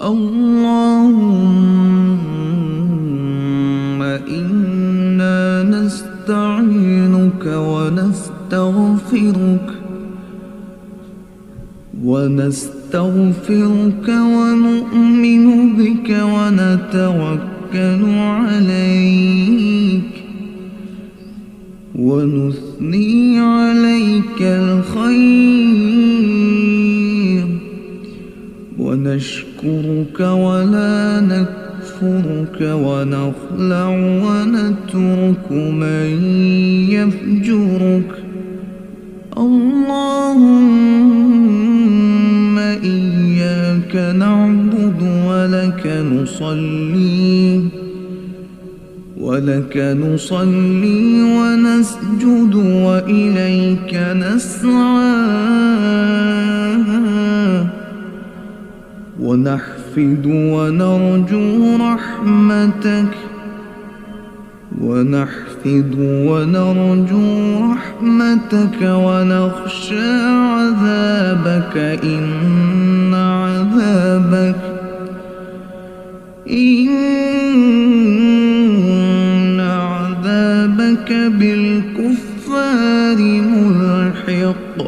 اللهم إنا نستعينك ونستغفرك ونؤمن بك ونتوكل عليك ونثني عليك الخير ونشكرك ولا نكفرك ونخلع ونترك من يفجرك. اللهم إياك نعبد ولك نصلي ونسجد وإليك نسعى ونحفد ونرجو رحمتك ونخشى عذابك إن عذابك بالكفار ملحق.